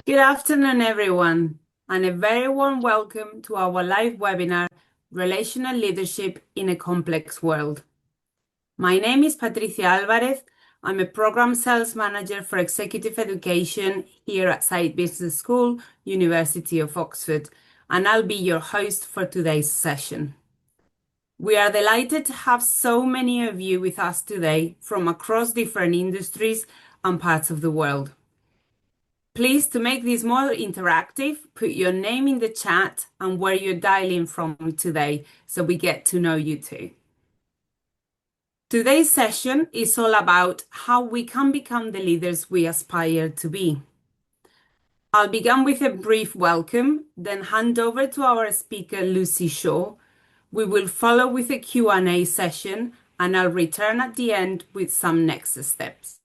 Good afternoon, everyone, and a very warm welcome to our live webinar, Relational Leadership in a Complex World. My name is Patricia Alvarez. I'm a Program Sales Manager for Executive Education here at Side Business School, University of Oxford, and I'll be your host for today's session. We are delighted to have so many of you with us today from across different industries and parts of the world. Please, to make this more interactive, put your name in the chat and where you're dialing from today so we get to know you too. Today's session is all about how we can become the leaders we aspire to be. I'll begin with a brief welcome, then hand over to our speaker, Lucy Shaw. We will follow with a Q&A session, and I'll return at the end with some next steps.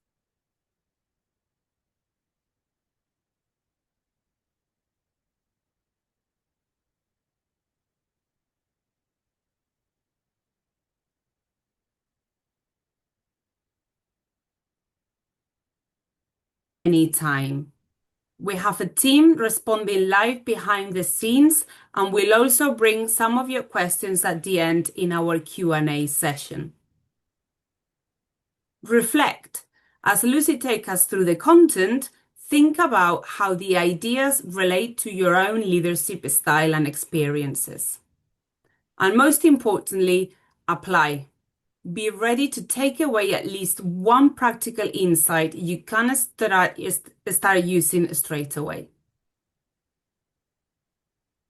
Anytime. We have a team responding live behind the scenes, and we'll also bring some of your questions at the end in our Q&A session. Reflect. As Lucy takes us through the content, think about how the ideas relate to your own leadership style and experiences. And most importantly, apply. Be ready to take away at least one practical insight you can start using straight away.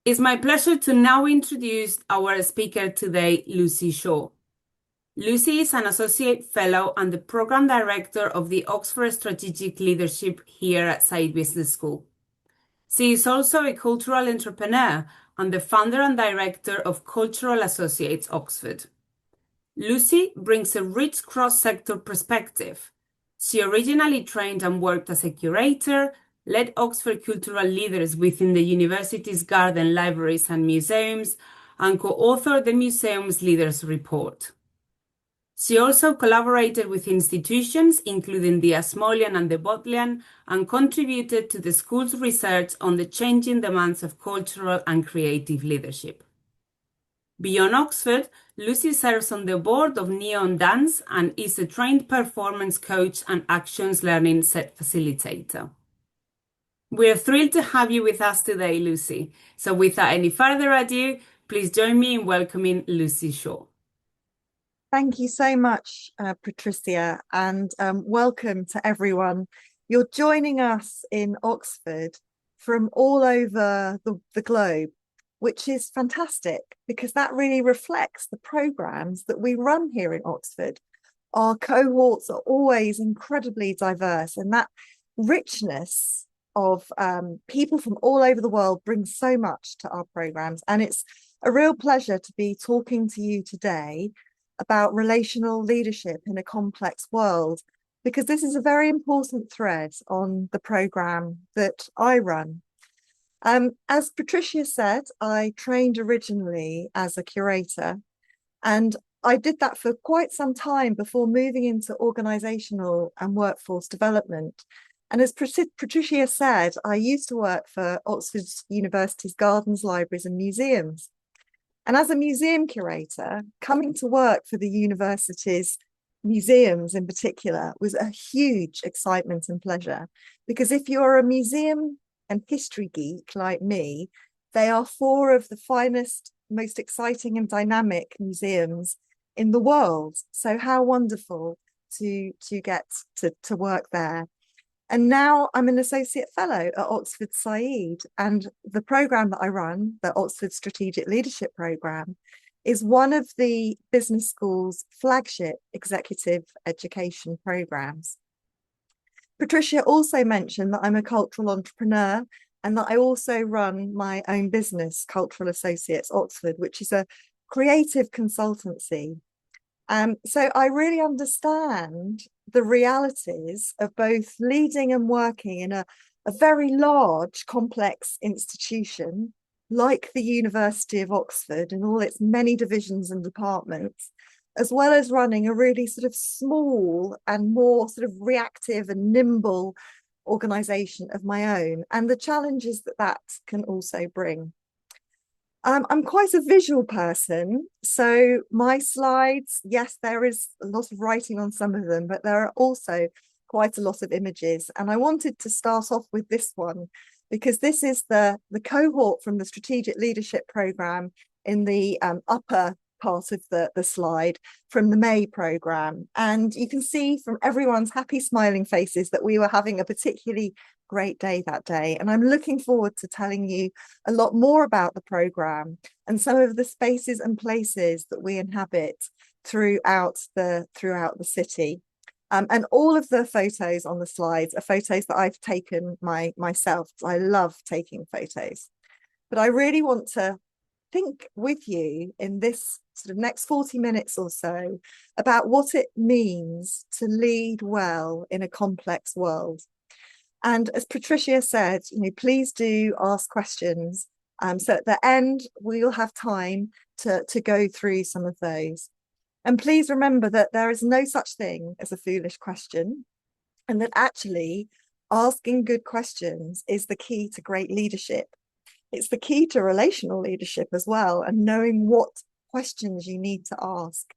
It's my pleasure to now introduce our speaker today, Lucy Shaw. Lucy is an Associate Fellow and the Program Director of the Oxford Strategic Leadership here at Side Business School. She is also a cultural entrepreneur and the founder and director of Cultural Associates Oxford. Lucy brings a rich cross-sector perspective. She originally trained and worked as a curator, led Oxford cultural leaders within the university's garden libraries and museums, and co-authored the museum's Leaders Report. She also collaborated with institutions, including the Asmolean and the Bodleian, and contributed to the school's research on the changing demands of cultural and creative leadership. Beyond Oxford, Lucy serves on the board of Neon Dance and is a trained performance coach and actions learning set facilitator. We're thrilled to have you with us today, Lucy. So without any further ado, please join me in welcoming Lucy Shaw. Thank you so much, Patricia, and welcome to everyone. You're joining us in Oxford from all over the globe, which is fantastic because that really reflects the programs that we run here in Oxford. Our cohorts are always incredibly diverse, and that richness of people from all over the world brings so much to our programs. And it's a real pleasure to be talking to you today about relational leadership in a complex world, because this is a very important thread on the program that I run. As Patricia said, I trained originally as a curator, and I did that for quite some time before moving into organizational and workforce development. And as Patricia said, I used to work for Oxford University's gardens, libraries and museums. And as a museum curator, coming to work for the university's museums in particular was a huge excitement and pleasure, because if you're a museum and history geek like me, they are four of the finest, most exciting and dynamic museums in the world. So how wonderful to get to work there. And now I'm an associate fellow at Oxford Said, and the program that I run, the Oxford Strategic Leadership Program, is one of the business school's flagship executive education programs. Patricia also mentioned that I'm a cultural entrepreneur and that I also run my own business, Cultural Associates Oxford, which is a creative consultancy. So I really understand the realities of both leading and working in a very large, complex institution like the University of Oxford and all its many divisions and departments, as well as running a really sort of small and more sort of reactive and nimble organization of my own and the challenges that that can also bring. I'm quite a visual person, so my slides, yes, there is a lot of writing on some of them, but there are also quite a lot of images. And I wanted to start off with this one because this is the cohort from the Strategic Leadership Programme in the upper part of the slide from the May programme. And you can see from everyone's happy smiling faces that we were having a particularly great day that day. And I'm looking forward to telling you a lot more about the programme and some of the spaces and places that we inhabit throughout the city. And all of the photos on the slides are photos that I've taken myself. I love taking photos. But I really want to think with you in this sort of next 40 minutes or so about what it means to lead well in a complex world. And as Patricia said, please do ask questions. So at the end, we'll have time to go through some of those. And please remember that there is no such thing as a foolish question, and that actually asking good questions is the key to great leadership. It's the key to relational leadership as well, and knowing what questions you need to ask.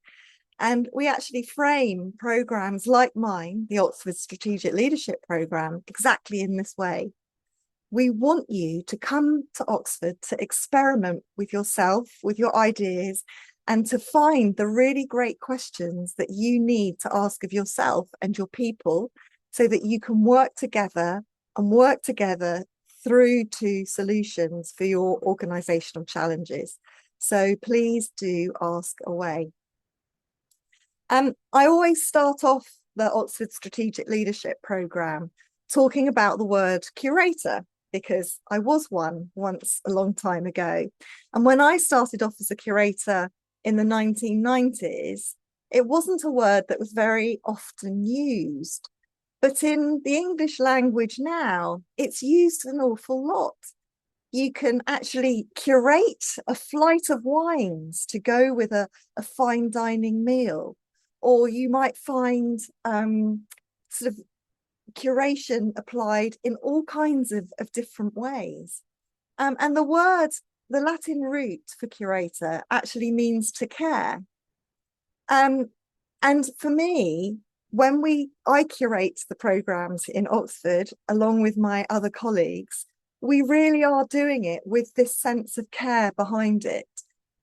And we actually frame programs like mine, the Oxford Strategic Leadership Programme, exactly in this way. We want you to come to Oxford to experiment with yourself, with your ideas, and to find the really great questions that you need to ask of yourself and your people so that you can work together through to solutions for your organisational challenges. So please do ask away. I always start off the Oxford Strategic Leadership Programme talking about the word curator, because I was one once a long time ago. And when I started off as a curator in the 1990s, it wasn't a word that was very often used. But in the English language now, it's used an awful lot. You can actually curate a flight of wines to go with a fine dining meal. Or you might find sort of curation applied in all kinds of different ways. And the Latin root for curator actually means to care. And for me, when I curate the programs in Oxford, along with my other colleagues, we really are doing it with this sense of care behind it,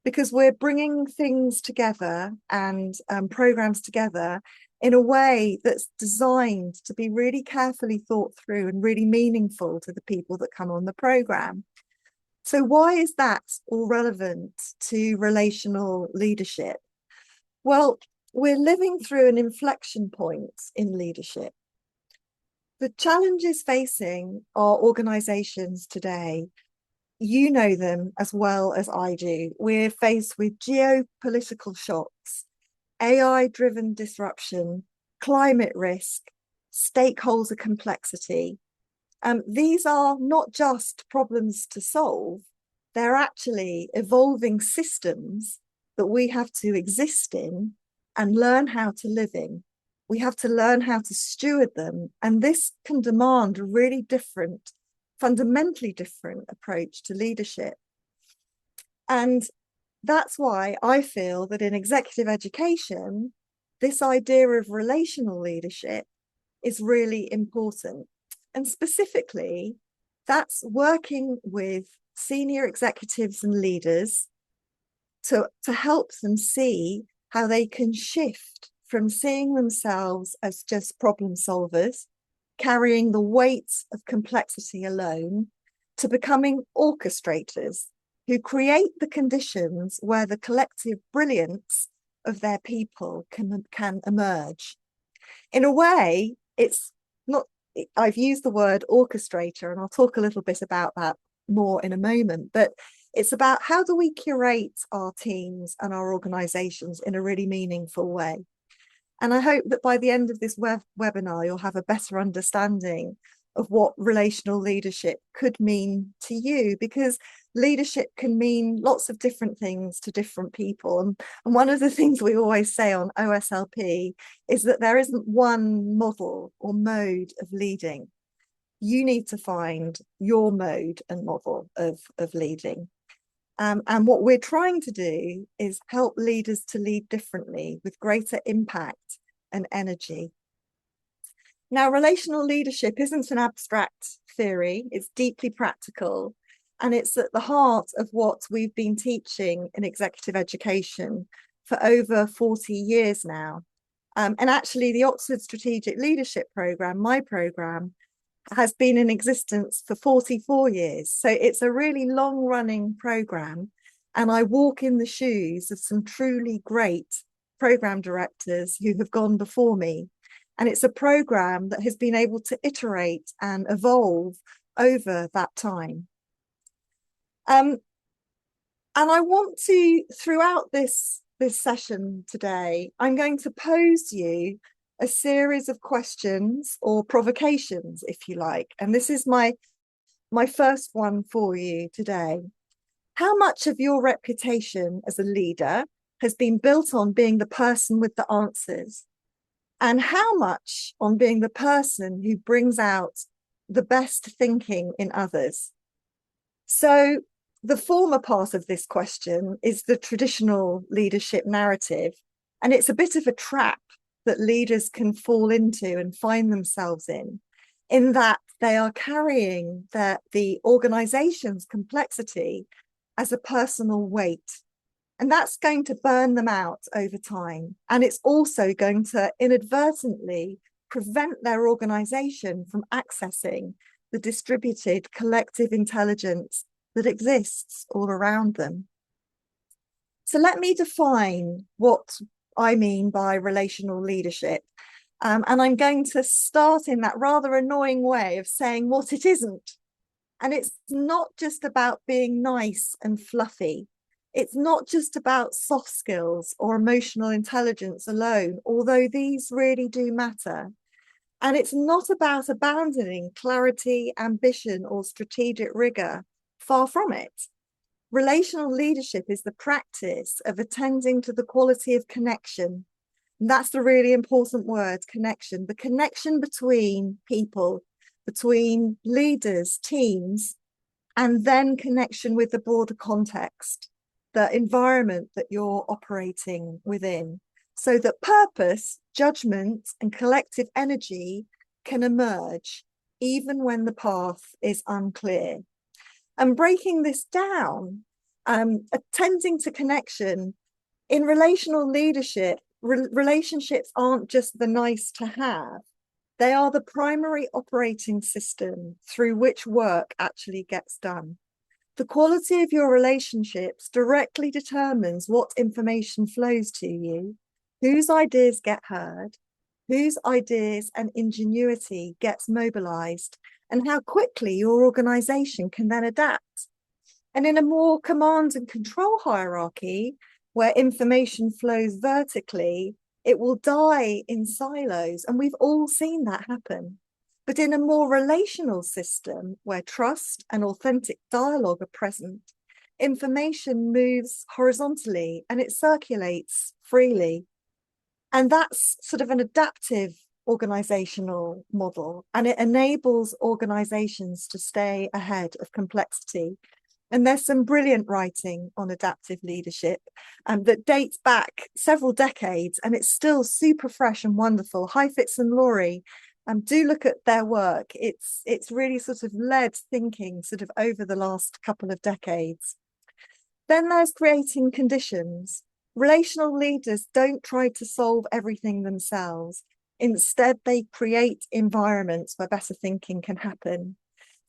because we're bringing things together and programs together in a way that's designed to be really carefully thought through and really meaningful to the people that come on the program. So why is that all relevant to relational leadership? Well, we're living through an inflection point in leadership. The challenges facing our organizations today, you know them as well as I do. We're faced with geopolitical shocks, AI-driven disruption, climate risk, stakeholder complexity. These are not just problems to solve, they're actually evolving systems that we have to exist in and learn how to live in. We have to learn how to steward them. And this can demand a really different, fundamentally different approach to leadership. And that's why I feel that in executive education, this idea of relational leadership is really important. And specifically, that's working with senior executives and leaders to help them see how they can shift from seeing themselves as just problem solvers, carrying the weight of complexity alone, to becoming orchestrators who create the conditions where the collective brilliance of their people can emerge. In a way, it's not, I've used the word orchestrator, and I'll talk a little bit about that more in a moment, but it's about how do we curate our teams and our organizations in a really meaningful way. And I hope that by the end of this webinar, you'll have a better understanding of what relational leadership could mean to you, because leadership can mean lots of different things to different people. And one of the things we always say on OSLP is that there isn't one model or mode of leading. you need to find your mode and model of leading. And what we're trying to do is help leaders to lead differently with greater impact and energy. Now, relational leadership isn't an abstract theory, it's deeply practical, and it's at the heart of what we've been teaching in executive education for over 40 years now. And actually, the Oxford Strategic Leadership Programme, my programme, has been in existence for 44 years. So it's a really long running programme. And I walk in the shoes of some truly great programme directors who have gone before me. And it's a programme that has been able to iterate and evolve over that time. And I want to, throughout this session today, I'm going to pose you a series of questions or provocations, if you like. And this is my first one for you today. How much of your reputation as a leader has been built on being the person with the answers? And how much on being the person who brings out the best thinking in others? So the former part of this question is the traditional leadership narrative, and it's a bit of a trap that leaders can fall into and find themselves in that they are carrying the organization's complexity as a personal weight. And that's going to burn them out over time. And it's also going to inadvertently prevent their organization from accessing the distributed collective intelligence that exists all around them. So let me define what I mean by relational leadership. And I'm going to start in that rather annoying way of saying what it isn't. And it's not just about being nice and fluffy. It's not just about soft skills or emotional intelligence alone, although these really do matter. And it's not about abandoning clarity, ambition, or strategic rigor. Far from it. Relational leadership is the practice of attending to the quality of connection. And that's the really important word, connection. The connection between people, between leaders, teams, and then connection with the broader context, the environment that you're operating within, so that purpose, judgment, and collective energy can emerge even when the path is unclear. And breaking this down, attending to connection in relational leadership, relationships aren't just the nice to have. They are the primary operating system through which work actually gets done. The quality of your relationships directly determines what information flows to you, whose ideas get heard, whose ideas and ingenuity gets mobilized, and how quickly your organization can then adapt. And in a more command and control hierarchy, where information flows vertically, it will die in silos. And we've all seen that happen. But in a more relational system, where trust and authentic dialogue are present, information moves horizontally and it circulates freely. And that's sort of an adaptive organizational model, and it enables organizations to stay ahead of complexity. And there's some brilliant writing on adaptive leadership that dates back several decades, and it's still super fresh and wonderful. Heifetz and Laurie, do look at their work. It's really sort of led thinking sort of over the last couple of decades. Then there's creating conditions. Relational leaders don't try to solve everything themselves. Instead, they create environments where better thinking can happen.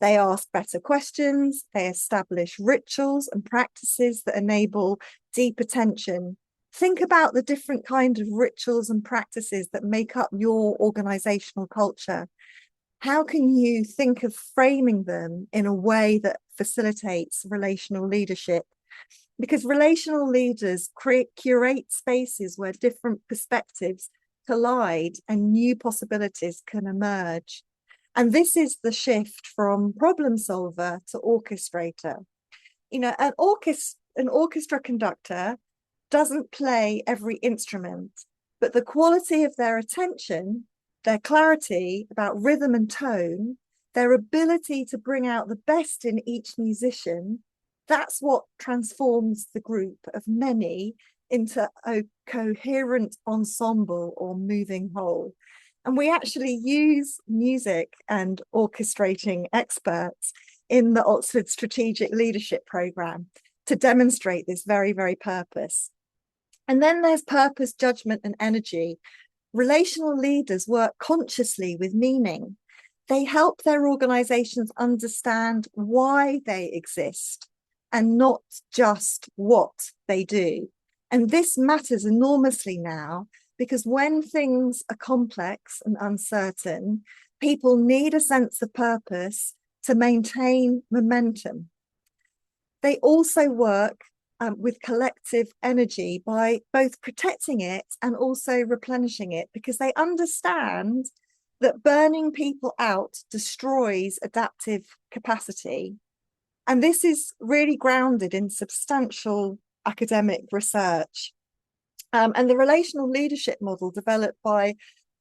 They ask better questions, they establish rituals and practices that enable deep attention. Think about the different kinds of rituals and practices that make up your organizational culture. How can you think of framing them in a way that facilitates relational leadership? Because relational leaders curate spaces where different perspectives collide and new possibilities can emerge. And this is the shift from problem solver to orchestrator. You know, an orchestra conductor doesn't play every instrument, but the quality of their attention, their clarity about rhythm and tone, their ability to bring out the best in each musician, that's what transforms the group of many into a coherent ensemble or moving whole. And we actually use music and orchestrating experts in the Oxford Strategic Leadership Programme to demonstrate this very, very purpose. And then there's purpose, judgment, and energy. Relational leaders work consciously with meaning. They help their organizations understand why they exist and not just what they do. And this matters enormously now because when things are complex and uncertain, people need a sense of purpose to maintain momentum. They also work with collective energy by both protecting it and also replenishing it because they understand that burning people out destroys adaptive capacity. And this is really grounded in substantial academic research. And the relational leadership model developed by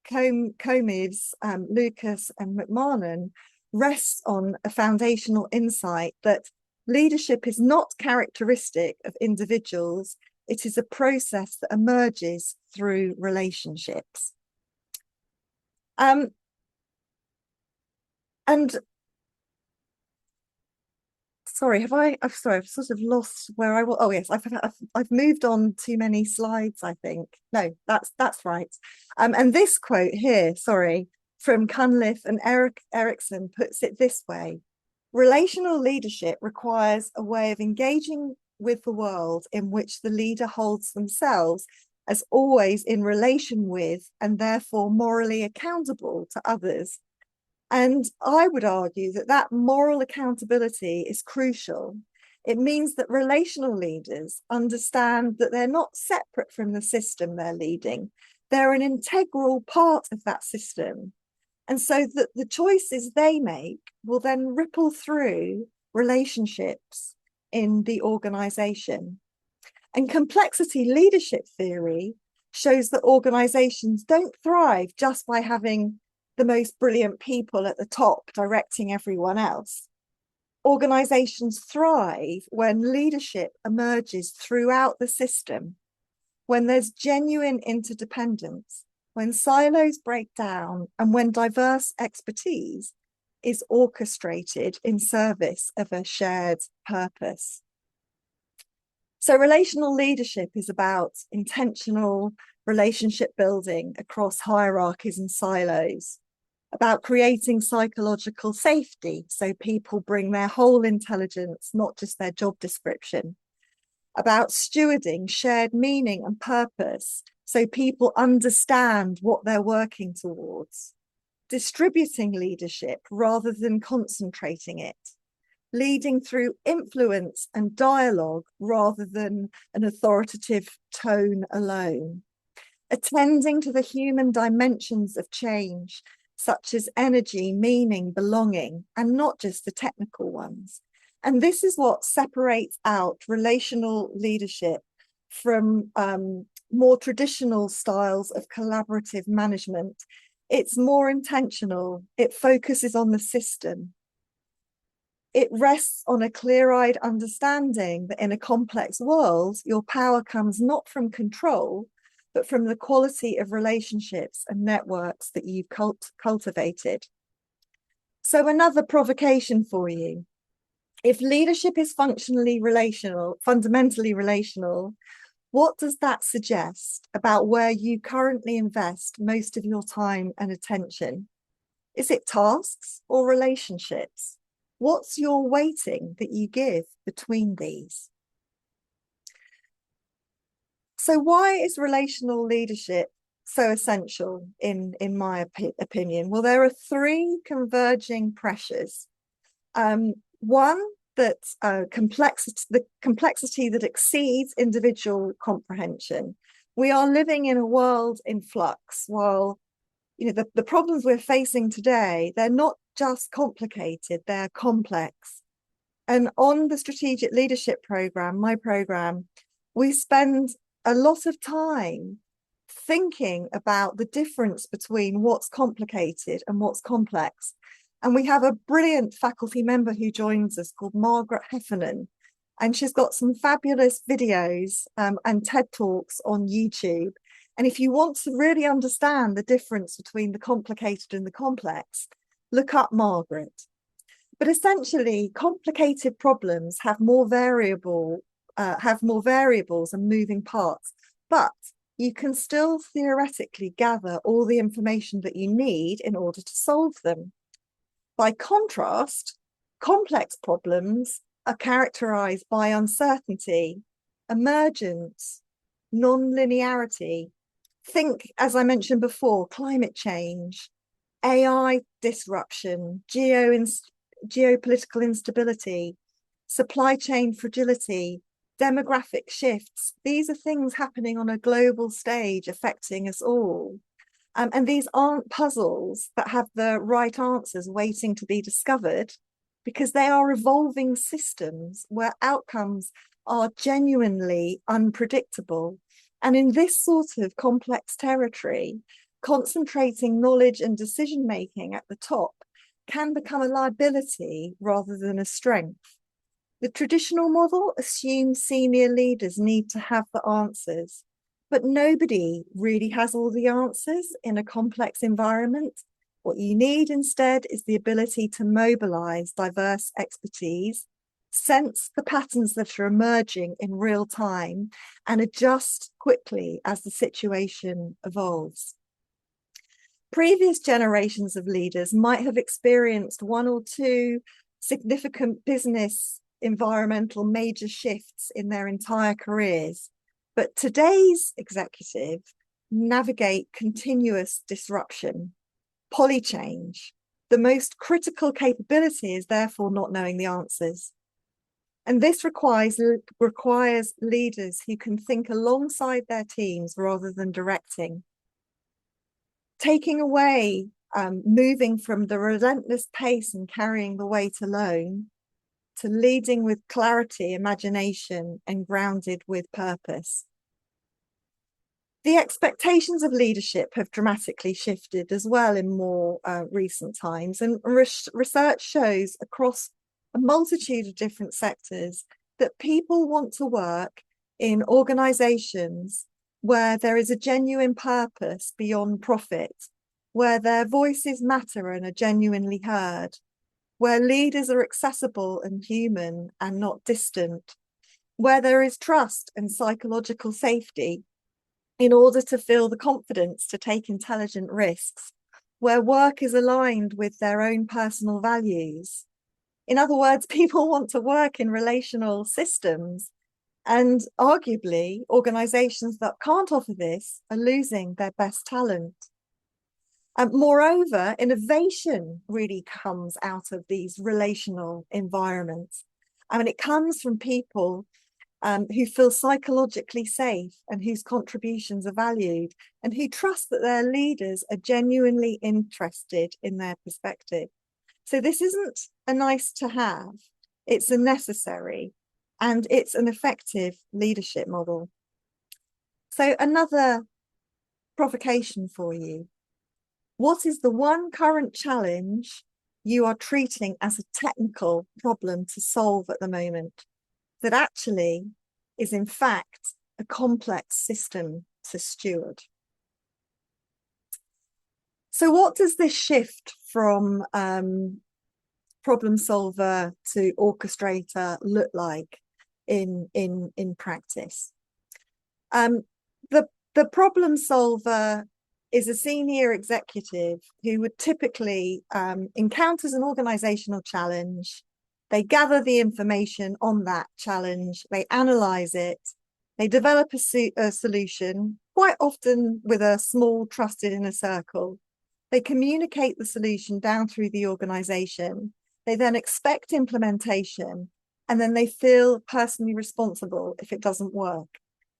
Combes, Lucas, and McMahon rests on a foundational insight that leadership is not characteristic of individuals. It is a process that emerges through relationships. And sorry, I've sort of lost where I was. Oh yes, I've moved on too many slides, I think. No, that's right. And this quote here, sorry, from Cunliffe and Erickson puts it this way: relational leadership requires a way of engaging with the world in which the leader holds themselves as always in relation with and therefore morally accountable to others. And I would argue that that moral accountability is crucial. It means that relational leaders understand that they're not separate from the system they're leading. They're an integral part of that system. And so that the choices they make will then ripple through relationships in the organization. And complexity leadership theory shows that organizations don't thrive just by having the most brilliant people at the top directing everyone else. Organizations thrive when leadership emerges throughout the system, when there's genuine interdependence, when silos break down, and when diverse expertise is orchestrated in service of a shared purpose. So relational leadership is about intentional relationship building across hierarchies and silos, about creating psychological safety so people bring their whole intelligence, not just their job description, about stewarding shared meaning and purpose so people understand what they're working towards, distributing leadership rather than concentrating it, leading through influence and dialogue rather than an authoritative tone alone, attending to the human dimensions of change, such as energy, meaning, belonging, and not just the technical ones. And this is what separates out relational leadership from more traditional styles of collaborative management. It's more intentional. It focuses on the system. It rests on a clear-eyed understanding that in a complex world, your power comes not from control, but from the quality of relationships and networks that you've cultivated. So another provocation for you. If leadership is fundamentally relational, what does that suggest about where you currently invest most of your time and attention? Is it tasks or relationships? What's your weighting that you give between these? So why is relational leadership so essential in my opinion? Well, there are three converging pressures. One, that the complexity that exceeds individual comprehension. We are living in a world in flux. While the problems we're facing today, they're not just complicated, they're complex. And on the Strategic Leadership Programme, my programme, we spend a lot of time thinking about the difference between what's complicated and what's complex. And we have a brilliant faculty member who joins us called Margaret Heffernan. And she's got some fabulous videos and TED Talks on YouTube. And if you want to really understand the difference between the complicated and the complex, look up Margaret. But essentially, complicated problems have more variables and moving parts. But you can still theoretically gather all the information that you need in order to solve them. By contrast, complex problems are characterized by uncertainty, emergence, non-linearity. Think, as I mentioned before, climate change, AI disruption, geopolitical instability, supply chain fragility, demographic shifts. These are things happening on a global stage affecting us all. And these aren't puzzles that have the right answers waiting to be discovered, because they are evolving systems where outcomes are genuinely unpredictable. And in this sort of complex territory, concentrating knowledge and decision making at the top can become a liability rather than a strength. The traditional model assumes senior leaders need to have the answers, but nobody really has all the answers in a complex environment. What you need instead is the ability to mobilize diverse expertise, sense the patterns that are emerging in real time, and adjust quickly as the situation evolves. Previous generations of leaders might have experienced one or two significant business environmental major shifts in their entire careers. But today's executive navigate continuous disruption, polychange. The most critical capability is therefore not knowing the answers. And this requires leaders who can think alongside their teams rather than directing. Taking away, moving from the relentless pace and carrying the weight alone to leading with clarity, imagination, and grounded with purpose. The expectations of leadership have dramatically shifted as well in more recent times, and research shows across a multitude of different sectors that people want to work in organizations where there is a genuine purpose beyond profit, where their voices matter and are genuinely heard, where leaders are accessible and human and not distant, where there is trust and psychological safety in order to feel the confidence to take intelligent risks, where work is aligned with their own personal values. In other words, people want to work in relational systems, and arguably organizations that can't offer this are losing their best talent. And moreover, innovation really comes out of these relational environments. I mean, it comes from people who feel psychologically safe and whose contributions are valued, and who trust that their leaders are genuinely interested in their perspective. So this isn't a nice to have, it's a necessary, and it's an effective leadership model. So another provocation for you. What is the one current challenge you are treating as a technical problem to solve at the moment that actually is in fact a complex system to steward? So what does this shift from problem solver to orchestrator look like in practice? The problem solver is a senior executive who would typically encounters an organizational challenge. They gather the information on that challenge, they analyze it, they develop a solution, quite often with a small trusted inner circle. They communicate the solution down through the organization. They then expect implementation, and then they feel personally responsible if it doesn't work.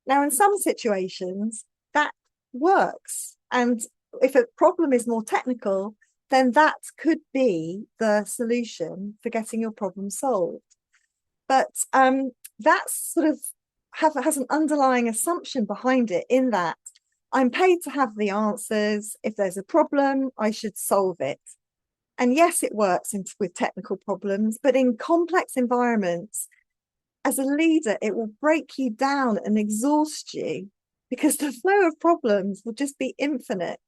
Now, in some situations, that works. And if a problem is more technical, then that could be the solution for getting your problem solved. But that sort of has an underlying assumption behind it, in that I'm paid to have the answers. If there's a problem, I should solve it. And yes, it works with technical problems, but in complex environments, as a leader, it will break you down and exhaust you because the flow of problems will just be infinite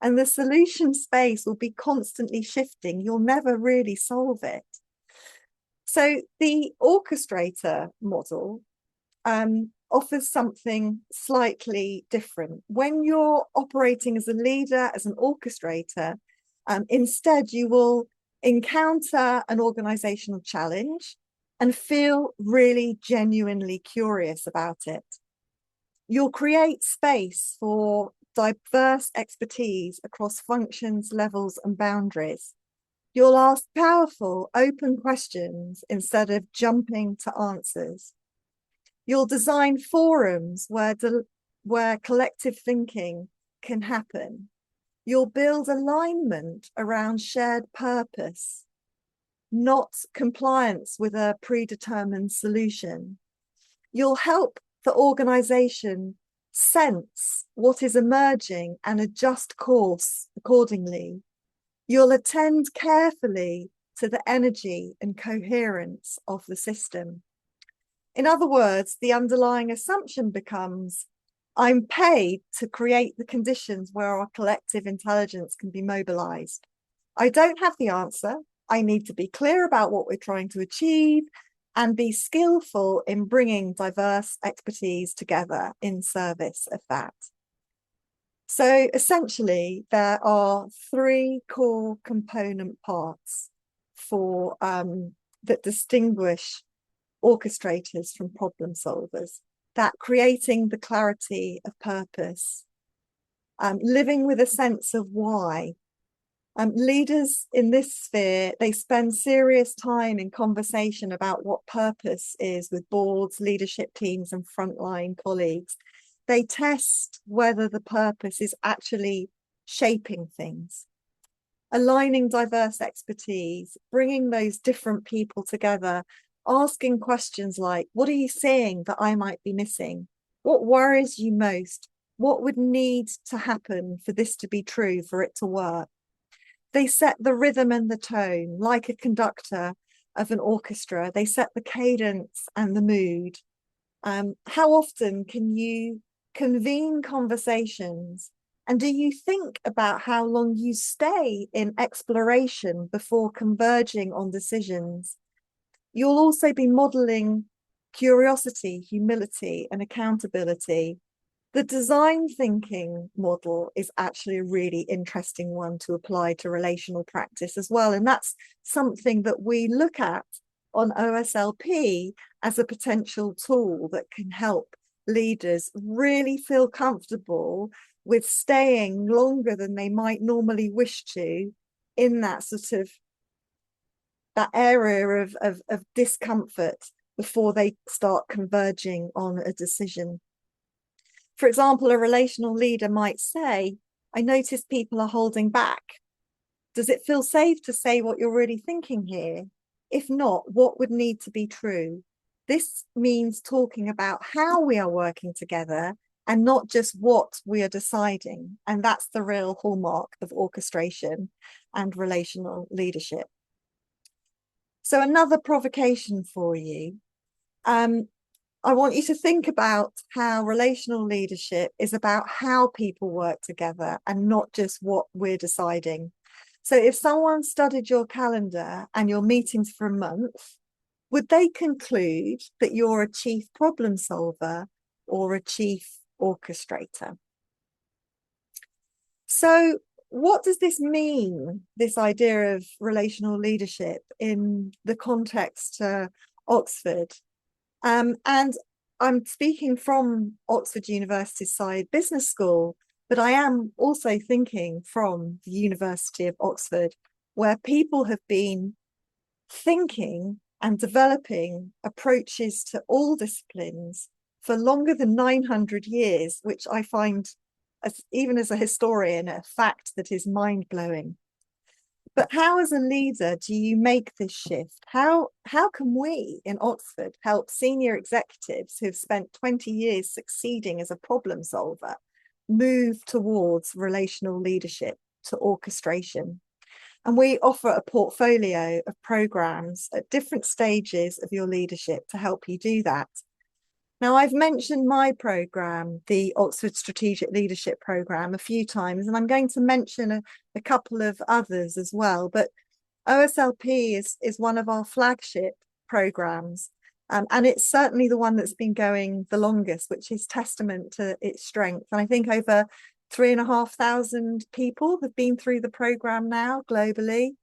and the solution space will be constantly shifting. You'll never really solve it. So the orchestrator model offers something slightly different. When you're operating as a leader, as an orchestrator, instead you will encounter an organizational challenge and feel really genuinely curious about it. You'll create space for diverse expertise across functions, levels, and boundaries. You'll ask powerful, open questions instead of jumping to answers. You'll design forums where collective thinking can happen. You'll build alignment around shared purpose, not compliance with a predetermined solution. You'll help the organization sense what is emerging and adjust course accordingly. You'll attend carefully to the energy and coherence of the system. In other words, the underlying assumption becomes, I'm paid to create the conditions where our collective intelligence can be mobilized. I don't have the answer. I need to be clear about what we're trying to achieve and be skillful in bringing diverse expertise together in service of that. So essentially, there are three core component parts for that distinguish orchestrators from problem solvers. That creating the clarity of purpose, living with a sense of why. Leaders in this sphere, they spend serious time in conversation about what purpose is with boards, leadership teams, and frontline colleagues. They test whether the purpose is actually shaping things, aligning diverse expertise, bringing those different people together, asking questions like, what are you seeing that I might be missing? What worries you most? What would need to happen for this to be true, for it to work? They set the rhythm and the tone, like a conductor of an orchestra. They set the cadence and the mood. How often can you convene conversations? And do you think about how long you stay in exploration before converging on decisions? You'll also be modeling curiosity, humility, and accountability. The design thinking model is actually a really interesting one to apply to relational practice as well. And that's something that we look at on OSLP as a potential tool that can help leaders really feel comfortable with staying longer than they might normally wish to in that sort of that area of discomfort before they start converging on a decision. For example, a relational leader might say, I notice people are holding back. Does it feel safe to say what you're really thinking here? If not, what would need to be true? This means talking about how we are working together and not just what we are deciding. And that's the real hallmark of orchestration and relational leadership. So another provocation for you. I want you to think about how relational leadership is about how people work together and not just what we're deciding. So if someone studied your calendar and your meetings for a month, would they conclude that you're a chief problem solver or a chief orchestrator? So what does this mean, this idea of relational leadership in the context Oxford? And I'm speaking from Oxford University's Saïd Business School, but I am also thinking from the University of Oxford, where people have been thinking and developing approaches to all disciplines for longer than 900 years, which I find, even as a historian, a fact that is mind-blowing. But how, as a leader, do you make this shift? How can we in Oxford help senior executives who've spent 20 years succeeding as a problem solver move towards relational leadership to orchestration? And we offer a portfolio of programs at different stages of your leadership to help you do that. Now, I've mentioned my program, the Oxford Strategic Leadership Program, a few times, and I'm going to mention a couple of others as well. But OSLP is one of our flagship programs, and it's certainly the one that's been going the longest, which is testament to its strength. And I think over 3,500 people have been through the program now globally.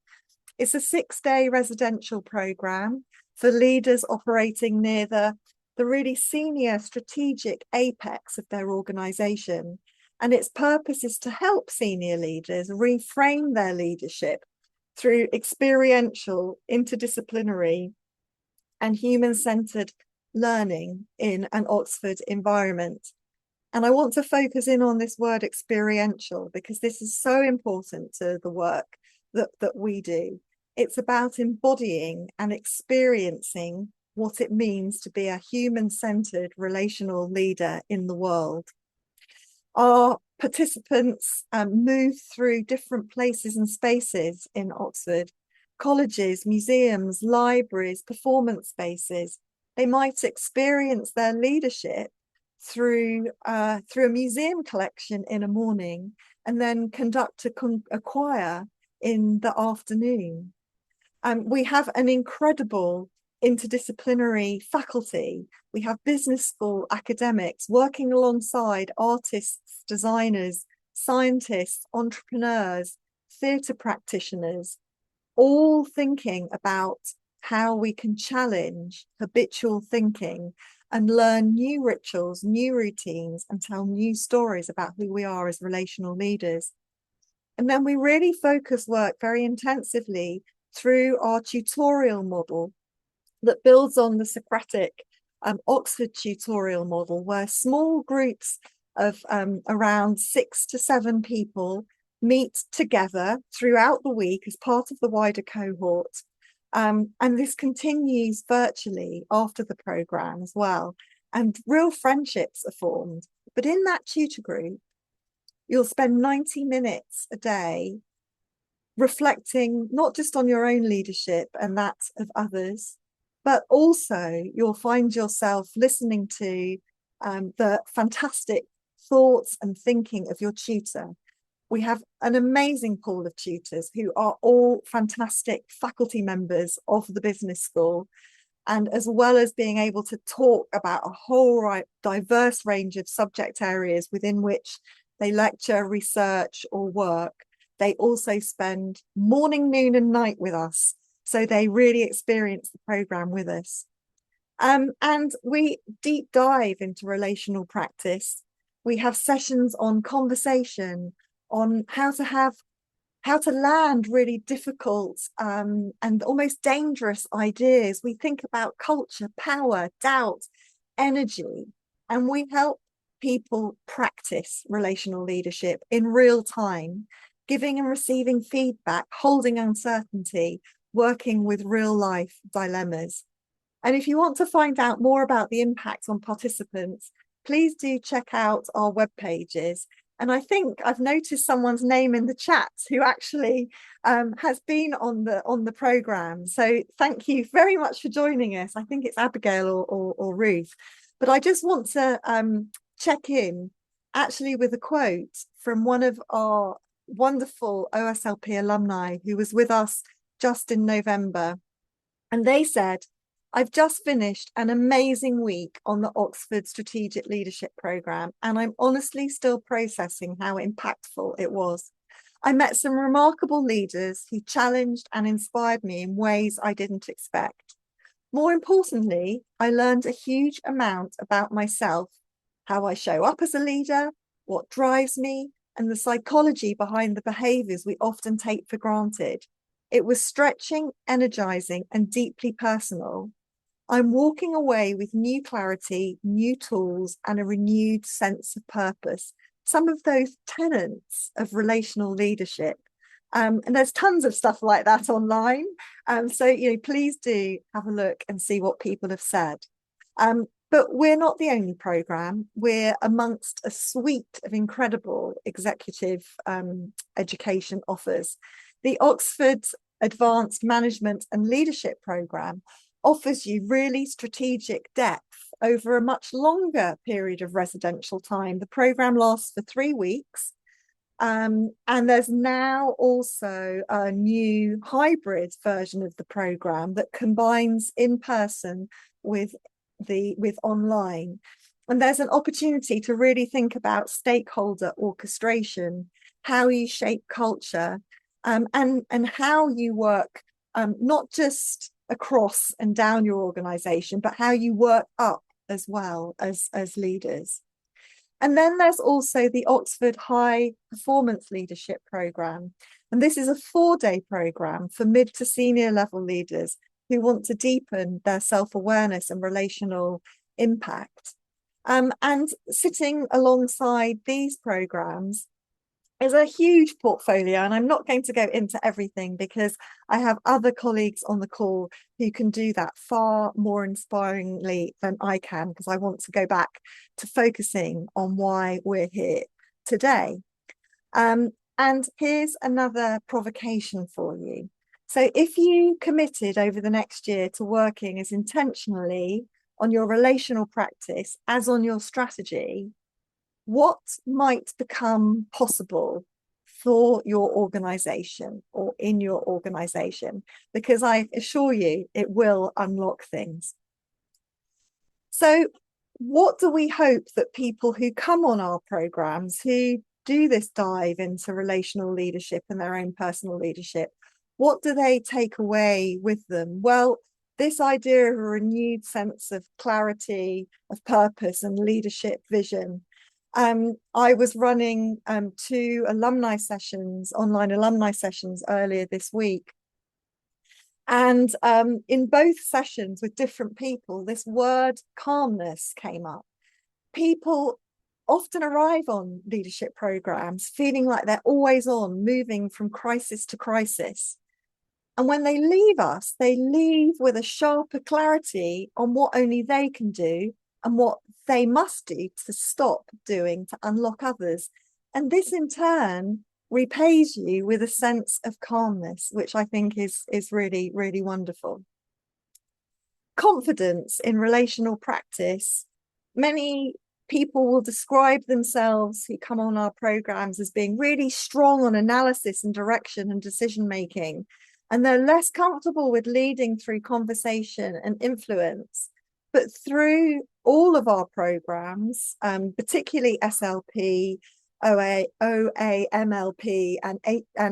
It's a 6-day residential program for leaders operating near the really senior strategic apex of their organization. And its purpose is to help senior leaders reframe their leadership through experiential, interdisciplinary, and human-centered learning in an Oxford environment. And I want to focus in on this word experiential because this is so important to the work that we do. It's about embodying and experiencing what it means to be a human-centered relational leader in the world. Our participants move through different places and spaces in Oxford, colleges, museums, libraries, performance spaces. They might experience their leadership through a museum collection in a morning and then conduct a choir in the afternoon. We have an incredible interdisciplinary faculty. We have business school academics working alongside artists, designers, scientists, entrepreneurs, theatre practitioners, all thinking about how we can challenge habitual thinking and learn new rituals, new routines, and tell new stories about who we are as relational leaders. And then we really focus work very intensively through our tutorial model that builds on the Socratic Oxford tutorial model, where small groups of around 6 to 7 people meet together throughout the week as part of the wider cohort. And this continues virtually after the programme as well. And real friendships are formed. But in that tutor group, you'll spend 90 minutes a day reflecting not just on your own leadership and that of others, but also you'll find yourself listening to the fantastic thoughts and thinking of your tutor. We have an amazing pool of tutors who are all fantastic faculty members of the business school. And as well as being able to talk about a whole diverse range of subject areas within which they lecture, research, or work, they also spend morning, noon, and night with us. So they really experience the programme with us. And we deep dive into relational practice. We have sessions on conversation, on how to land really difficult and almost dangerous ideas. We think about culture, power, doubt, energy, and we help people practice relational leadership in real time, giving and receiving feedback, holding uncertainty, working with real life dilemmas. And if you want to find out more about the impact on participants, please do check out our web pages. And I think I've noticed someone's name in the chat who actually has been on the programme. So thank you very much for joining us. I think it's Abigail or Ruth. But I just want to check in actually with a quote from one of our wonderful OSLP alumni who was with us just in November. And they said, "I've just finished an amazing week on the Oxford Strategic Leadership Programme, and I'm honestly still processing how impactful it was. I met some remarkable leaders who challenged and inspired me in ways I didn't expect. More importantly, I learned a huge amount about myself, how I show up as a leader, what drives me, and the psychology behind the behaviours we often take for granted. It was stretching, energizing, and deeply personal. I'm walking away with new clarity, new tools, and a renewed sense of purpose." Some of those tenets of relational leadership. And there's tons of stuff like that online. So, please do have a look and see what people have said. But we're not the only programme. We're amongst a suite of incredible executive education offers. The Oxford Advanced Management and Leadership Programme offers you really strategic depth over a much longer period of residential time. The programme lasts for 3 weeks. And there's now also a new hybrid version of the programme that combines in person with online. And there's an opportunity to really think about stakeholder orchestration, how you shape culture, and how you work not just across and down your organization, but how you work up as well as leaders. And then there's also the Oxford High Performance Leadership Programme. And this is a 4-day programme for mid to senior level leaders who want to deepen their self-awareness and relational impact. And sitting alongside these programmes is a huge portfolio, and I'm not going to go into everything because I have other colleagues on the call who can do that far more inspiringly than I can, because I want to go back to focusing on why we're here today. And here's another provocation for you. So if you committed over the next year to working as intentionally on your relational practice as on your strategy, what might become possible for your organization or in your organization? Because I assure you, it will unlock things. So what do we hope that people who come on our programs, who do this dive into relational leadership and their own personal leadership, what do they take away with them? Well, this idea of a renewed sense of clarity, of purpose and leadership vision. I was running 2 alumni sessions, online alumni sessions earlier this week. And in both sessions with different people, this word calmness came up. People often arrive on leadership programs feeling like they're always on, moving from crisis to crisis. And when they leave us, they leave with a sharper clarity on what only they can do and what they must do to stop doing to unlock others. And this in turn repays you with a sense of calmness, which I think is really, really wonderful. Confidence in relational practice. Many people will describe themselves who come on our programs as being really strong on analysis and direction and decision making. And they're less comfortable with leading through conversation and influence. But through all of our programs, particularly SLP, OA, MLP, and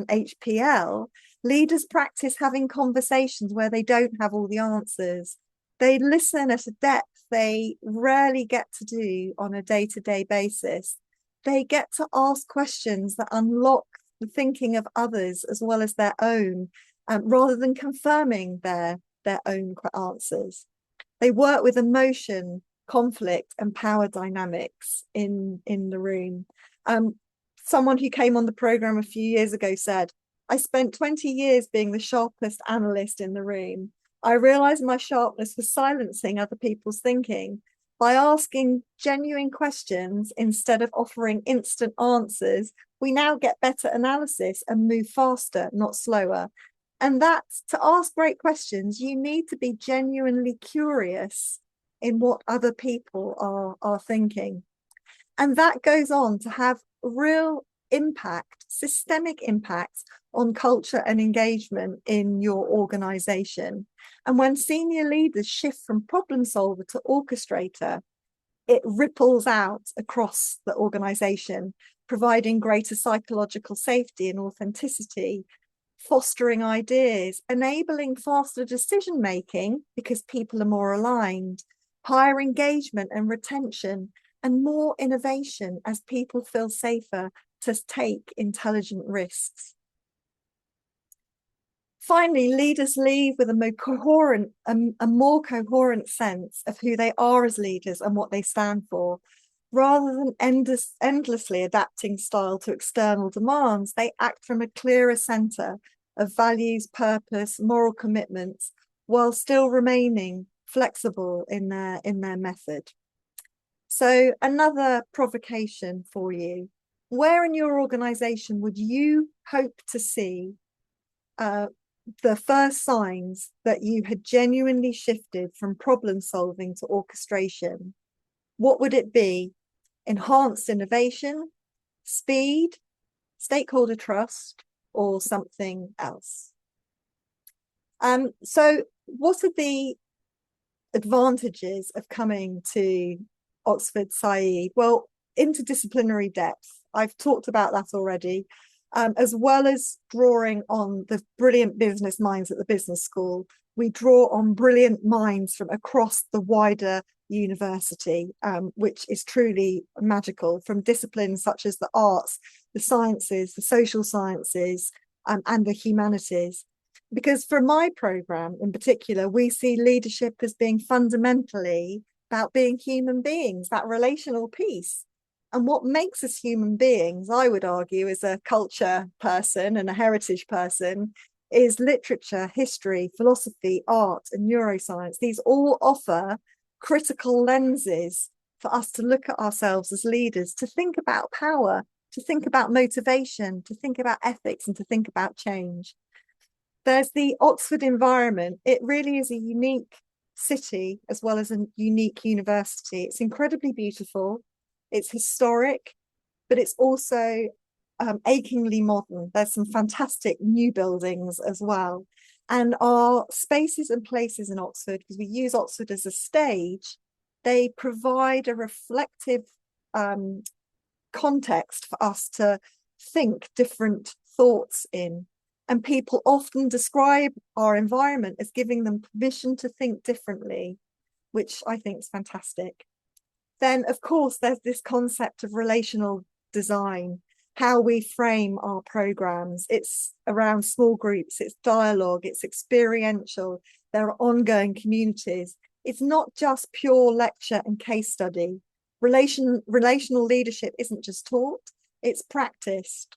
HPL, leaders practice having conversations where they don't have all the answers. They listen at a depth they rarely get to do on a day-to-day basis. They get to ask questions that unlock the thinking of others as well as their own, rather than confirming their own answers. They work with emotion, conflict, and power dynamics in the room. Someone who came on the program a few years ago said, I spent 20 years being the sharpest analyst in the room. I realized my sharpness was silencing other people's thinking. By asking genuine questions instead of offering instant answers, we now get better analysis and move faster, not slower. And that's to ask great questions, you need to be genuinely curious in what other people are thinking. And that goes on to have real impact, systemic impact on culture and engagement in your organization. And when senior leaders shift from problem solver to orchestrator, it ripples out across the organization, providing greater psychological safety and authenticity, fostering ideas, enabling faster decision making because people are more aligned, higher engagement and retention, and more innovation as people feel safer to take intelligent risks. Finally, leaders leave with a more coherent sense of who they are as leaders and what they stand for. Rather than endlessly adapting style to external demands, they act from a clearer center of values, purpose, moral commitments, while still remaining flexible in their method. So another provocation for you. Where in your organization would you hope to see the first signs that you had genuinely shifted from problem solving to orchestration, what would it be? Enhanced innovation, speed, stakeholder trust, or something else? So what are the advantages of coming to Oxford SciE? Well, interdisciplinary depth. I've talked about that already, as well as drawing on the brilliant business minds at the business school. We draw on brilliant minds from across the wider university, which is truly magical, from disciplines such as the arts, the sciences, the social sciences, and the humanities. Because for my program in particular, we see leadership as being fundamentally about being human beings, that relational piece. And what makes us human beings, I would argue, as a culture person and a heritage person, is literature, history, philosophy, art, and neuroscience. These all offer critical lenses for us to look at ourselves as leaders, to think about power, to think about motivation, to think about ethics, and to think about change. There's the Oxford environment. It really is a unique city as well as a unique university. It's incredibly beautiful. It's historic, but it's also achingly modern. There's some fantastic new buildings as well. And our spaces and places in Oxford, because we use Oxford as a stage, they provide a reflective context for us to think different thoughts in. And people often describe our environment as giving them permission to think differently, which I think is fantastic. Then, of course, there's this concept of relational design, how we frame our programs. It's around small groups, it's dialogue, it's experiential, there are ongoing communities. It's not just pure lecture and case study. Relational leadership isn't just taught, it's practiced.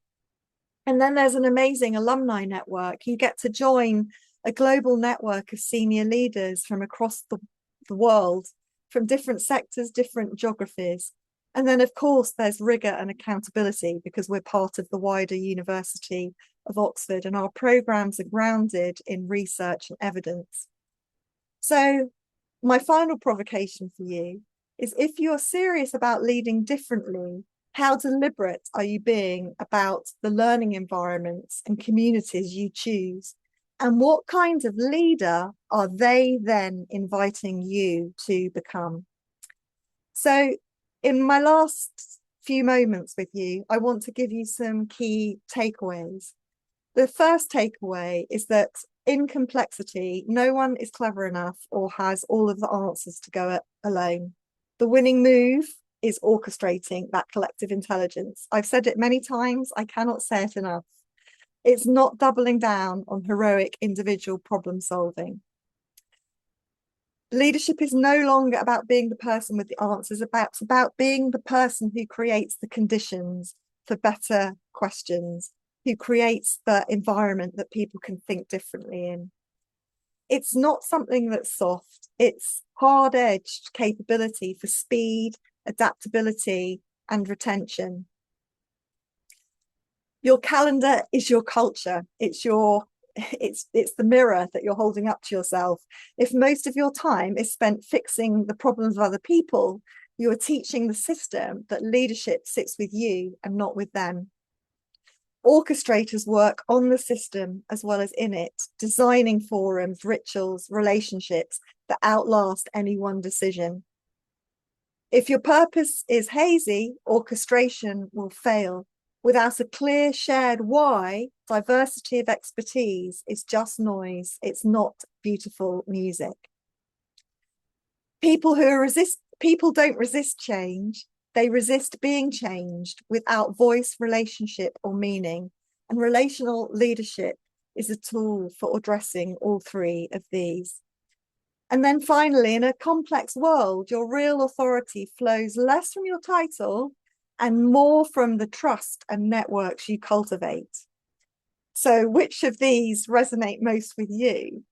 And then there's an amazing alumni network. You get to join a global network of senior leaders from across the world, from different sectors, different geographies. And then, of course, there's rigor and accountability because we're part of the wider University of Oxford and our programs are grounded in research and evidence. So my final provocation for you is, if you're serious about leading differently, how deliberate are you being about the learning environments and communities you choose? And what kind of leader are they then inviting you to become? So in my last few moments with you, I want to give you some key takeaways. The first takeaway is that in complexity, no one is clever enough or has all of the answers to go it alone. The winning move is orchestrating that collective intelligence. I've said it many times, I cannot say it enough. It's not doubling down on heroic individual problem solving. Leadership is no longer about being the person with the answers, it's about being the person who creates the conditions for better questions, who creates the environment that people can think differently in. It's not something that's soft, it's hard-edged capability for speed, adaptability, and retention. Your calendar is your culture. It's the mirror that you're holding up to yourself. If most of your time is spent fixing the problems of other people, you are teaching the system that leadership sits with you and not with them. Orchestrators work on the system as well as in it, designing forums, rituals, relationships that outlast any one decision. If your purpose is hazy, orchestration will fail. Without a clear shared why, diversity of expertise is just noise. It's not beautiful music. People don't resist change. They resist being changed without voice, relationship, or meaning. And relational leadership is a tool for addressing all three of these. And then finally, in a complex world, your real authority flows less from your title and more from the trust and networks you cultivate. So which of these resonate most with you?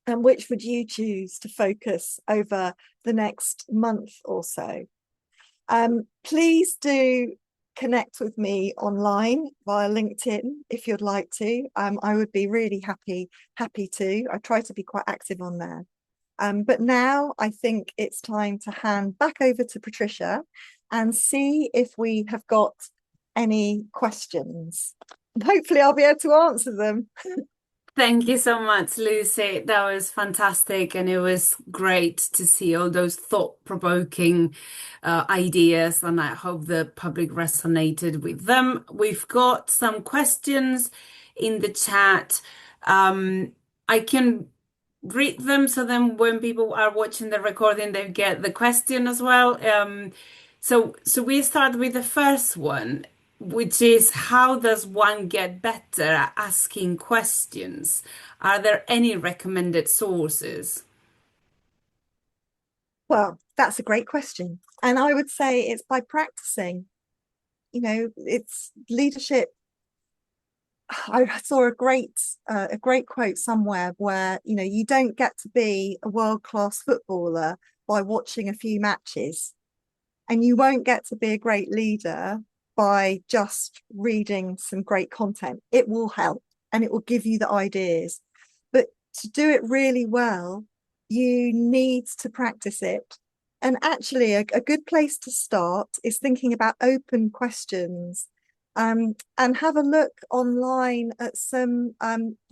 And which would you choose to focus over the next month or so? Please do connect with me online via LinkedIn if you'd like to. I would be really happy to. I try to be quite active on there. But now I think it's time to hand back over to Patricia and see if we have got any questions. And hopefully I'll be able to answer them. Thank you so much, Lucy. That was fantastic, and it was great to see all those thought-provoking ideas, and I hope the public resonated with them. We've got some questions in the chat. I can read them so then when people are watching the recording, they get the question as well. So we start with the first one, which is how does one get better at asking questions? Are there any recommended sources? Well, that's a great question. And I would say it's by practicing. It's leadership. I saw a great quote somewhere where, you don't get to be a world-class footballer by watching a few matches, and you won't get to be a great leader by just reading some great content. It will help and it will give you the ideas. But to do it really well, you need to practice it. And actually, a good place to start is thinking about open questions, and have a look online at some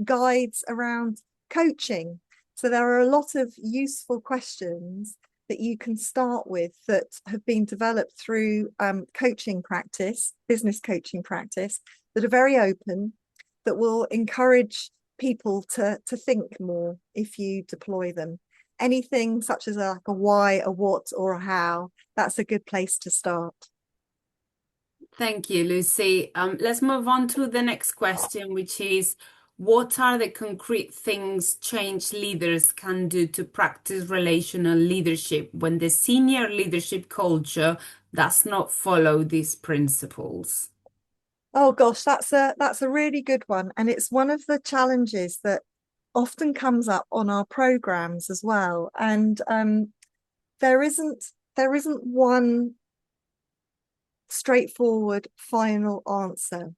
guides around coaching. So there are a lot of useful questions that you can start with that have been developed through coaching practice, business coaching practice, that are very open, that will encourage people to think more if you deploy them. Anything such as like a why, a what, or a how, that's a good place to start. Thank you, Lucy. Let's move on to the next question, which is what are the concrete things change leaders can do to practice relational leadership when the senior leadership culture does not follow these principles? Oh gosh, that's a really good one. And it's one of the challenges that often comes up on our programs as well. And there isn't one straightforward final answer.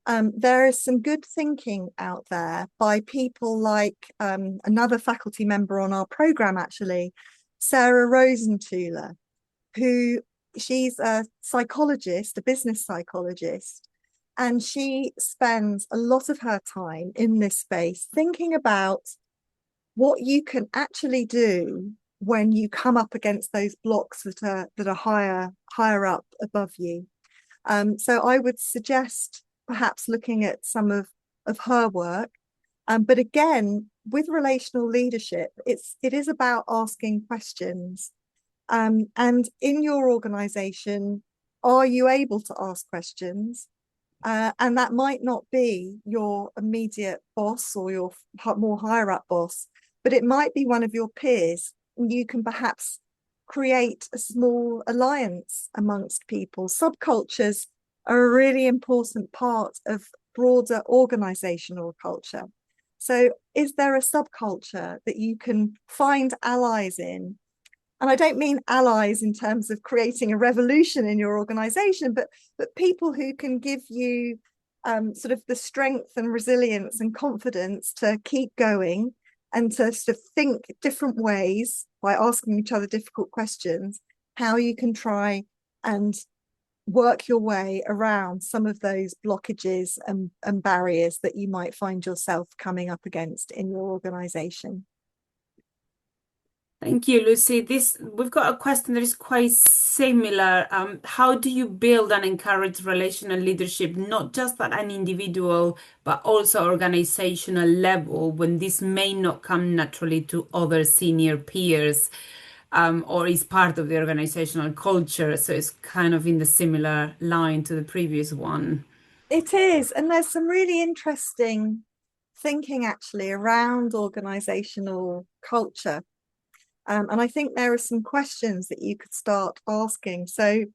There is some good thinking out there by people like another faculty member on our program, actually, Sarah Rosenthaler, who she's a psychologist, a business psychologist, and she spends a lot of her time in this space thinking about what you can actually do when you come up against those blocks that are higher up above you. So I would suggest perhaps looking at some of her work. But again, with relational leadership, it is about asking questions. And in your organization, are you able to ask questions? And that might not be your immediate boss or your more higher up boss, but it might be one of your peers. And you can perhaps create a small alliance amongst people. Subcultures are a really important part of broader organizational culture. So, is there a subculture that you can find allies in? And I don't mean allies in terms of creating a revolution in your organization, but people who can give you sort of the strength and resilience and confidence to keep going and to sort of think different ways by asking each other difficult questions, how you can try and work your way around some of those blockages and barriers that you might find yourself coming up against in your organization. Thank you, Lucy. We've got a question that is quite similar. How do you build and encourage relational leadership, not just at an individual, but also organizational level, when this may not come naturally to other senior peers, or is part of the organizational culture? So it's kind of in the similar line to the previous one. It is, and there's some really interesting thinking actually around organizational culture. And I think there are some questions that you could start asking. So,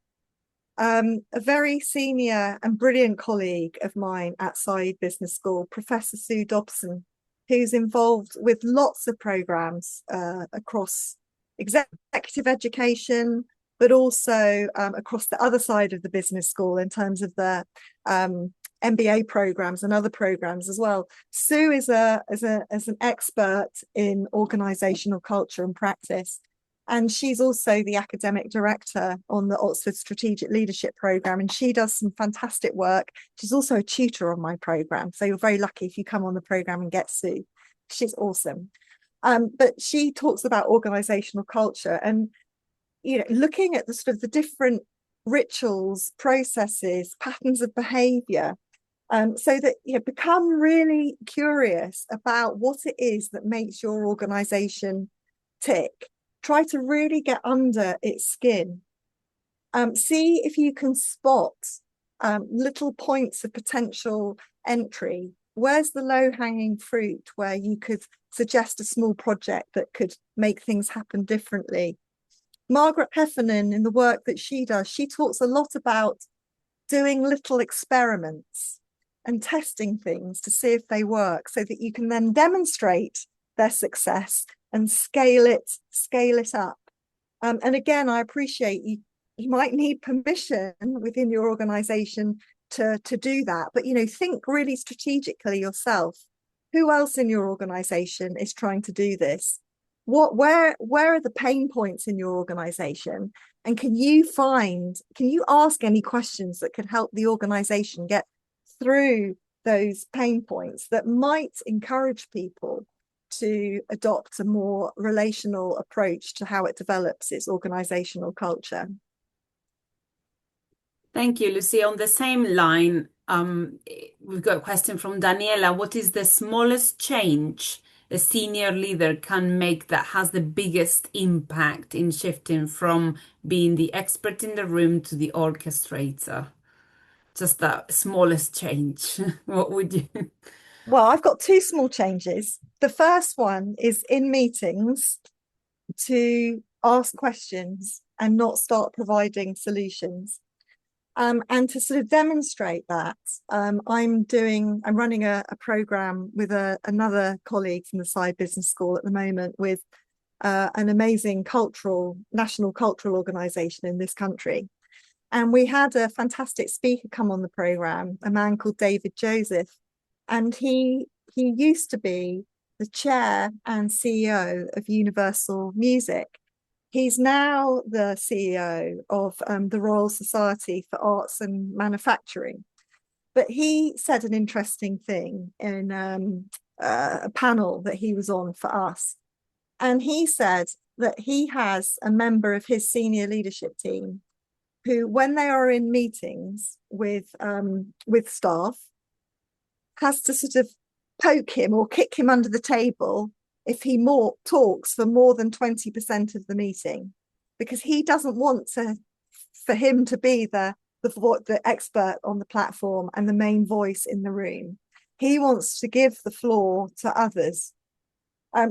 a very senior and brilliant colleague of mine at Said Business School, Professor Sue Dobson, who's involved with lots of programs across executive education, but also across the other side of the business school in terms of the MBA programs and other programs as well. Sue is an expert in organizational culture and practice. And she's also the academic director on the Oxford Strategic Leadership Programme, and she does some fantastic work. She's also a tutor on my programme. So you're very lucky if you come on the programme and get Sue. She's awesome. But she talks about organizational culture and, looking at the sort of the different rituals, processes, patterns of behavior, so that you become really curious about what it is that makes your organization tick. Try to really get under its skin. See if you can spot little points of potential entry. Where's the low-hanging fruit where you could suggest a small project that could make things happen differently? Margaret Heffernan, in the work that she does, she talks a lot about doing little experiments and testing things to see if they work so that you can then demonstrate their success and scale it up. And again, I appreciate you might need permission within your organization to do that, but think really strategically yourself. Who else in your organization is trying to do this? Where are the pain points in your organization? And can you ask any questions that could help the organization get through those pain points that might encourage people to adopt a more relational approach to how it develops its organizational culture? Thank you, Lucy. On the same line, we've got a question from Daniela. What is the smallest change a senior leader can make that has the biggest impact in shifting from being the expert in the room to the orchestrator? Just that smallest change. What would you? Well, I've got two small changes. The first one is in meetings to ask questions and not start providing solutions. And to sort of demonstrate that, I'm running a program with another colleague from the Side Business School at the moment with an amazing national cultural organization in this country. And we had a fantastic speaker come on the program, a man called David Joseph, and he used to be the chair and CEO of Universal Music. He's now the CEO of the Royal Society for Arts and Manufacturing. But he said an interesting thing in a panel that he was on for us. And he said that he has a member of his senior leadership team who, when they are in meetings with staff, has to sort of poke him or kick him under the table if he talks for more than 20% of the meeting, because he doesn't want for him to be the expert on the platform and the main voice in the room. He wants to give the floor to others.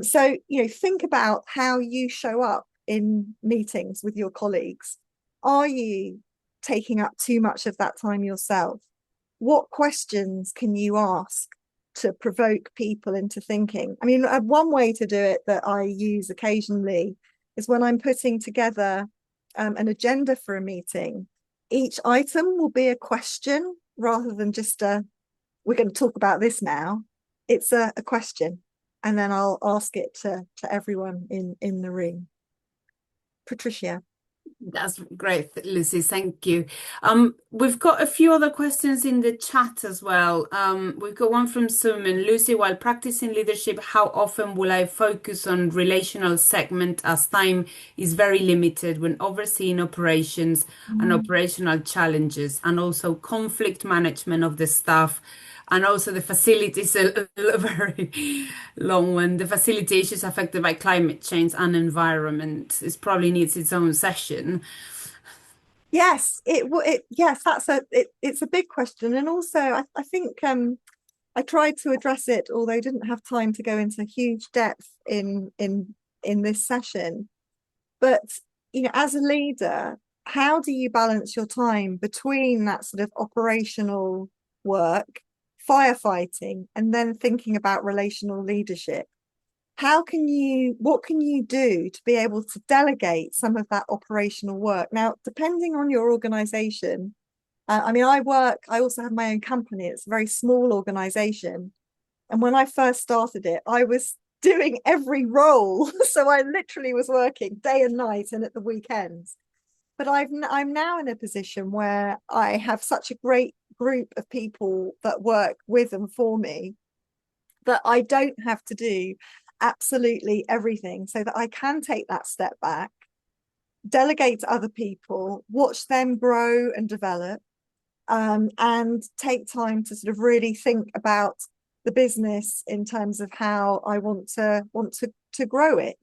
So think about how you show up in meetings with your colleagues. Are you taking up too much of that time yourself? What questions can you ask to provoke people into thinking? I mean, one way to do it that I use occasionally is when I'm putting together an agenda for a meeting. Each item will be a question rather than just we're going to talk about this now. It's a question, and then I'll ask it to everyone in the room. Patricia. That's great, Lucy. Thank you. We've got a few other questions in the chat as well. We've got one from Suman. Lucy, while practicing leadership, how often will I focus on relational segment as time is very limited when overseeing operations and operational challenges, and also conflict management of the staff? And also the facilities a very long one. The facility issues affected by climate change and environment. It probably needs its own session. Yes, it's a big question, and also I think I tried to address it, although I didn't have time to go into huge depth in this session. But as a leader, how do you balance your time between that sort of operational work, firefighting, and then thinking about relational leadership? what can you do to be able to delegate some of that operational work? Now, depending on your organization, I also have my own company. It's a very small organization. And when I first started it, I was doing every role. So I literally was working day and night and at the weekends. But I'm now in a position where I have such a great group of people that work with and for me that I don't have to do absolutely everything, so that I can take that step back, delegate to other people, watch them grow and develop, and take time to sort of really think about the business in terms of how I want to grow it.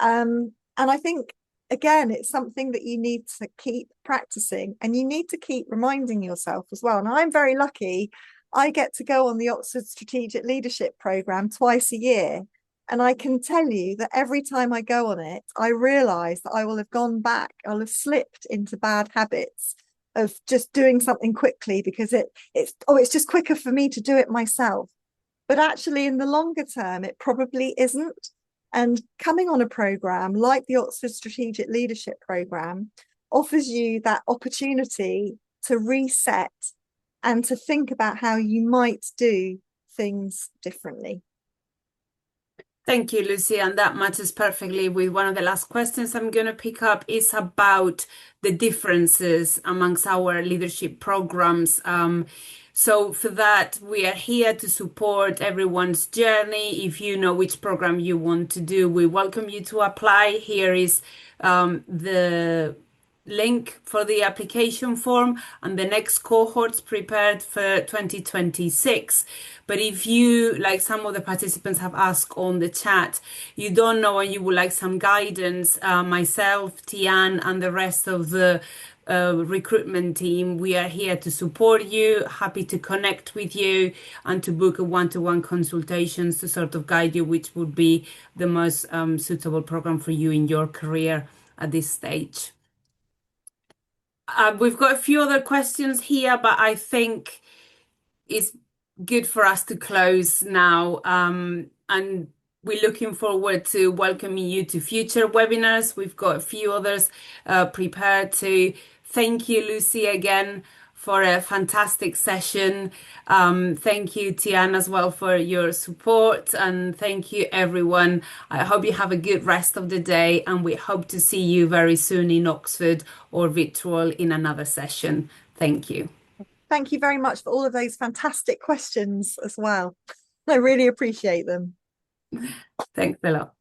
And I think again, it's something that you need to keep practicing, and you need to keep reminding yourself as well. And I'm very lucky. I get to go on the Oxford Strategic Leadership Programme twice a year. And I can tell you that every time I go on it, I realize that I will have gone back, I'll have slipped into bad habits of just doing something quickly because it's just quicker for me to do it myself. But actually, in the longer term, it probably isn't. And coming on a program like the Oxford Strategic Leadership Program offers you that opportunity to reset and to think about how you might do things differently. Thank you, Lucy. And that matches perfectly with one of the last questions I'm going to pick up is about the differences amongst our leadership programs. So for that, we are here to support everyone's journey. If you know which program you want to do, we welcome you to apply. Here is the link for the application form and the next cohorts prepared for 2026. But if you, like some of the participants have asked on the chat, you don't know and you would like some guidance, myself, Tian, and the rest of the recruitment team, we are here to support you, happy to connect with you and to book a one-to-one consultations to sort of guide you which would be the most suitable program for you in your career at this stage. We've got a few other questions here, but I think it's good for us to close now. And we're looking forward to welcoming you to future webinars. We've got a few others prepared to. Thank you, Lucy, again for a fantastic session. Thank you, Tian, as well for your support. And thank you, everyone. I hope you have a good rest of the day. And we hope to see you very soon in Oxford or virtual in another session. Thank you. Thank you very much for all of those fantastic questions as well. I really appreciate them. Thanks a lot.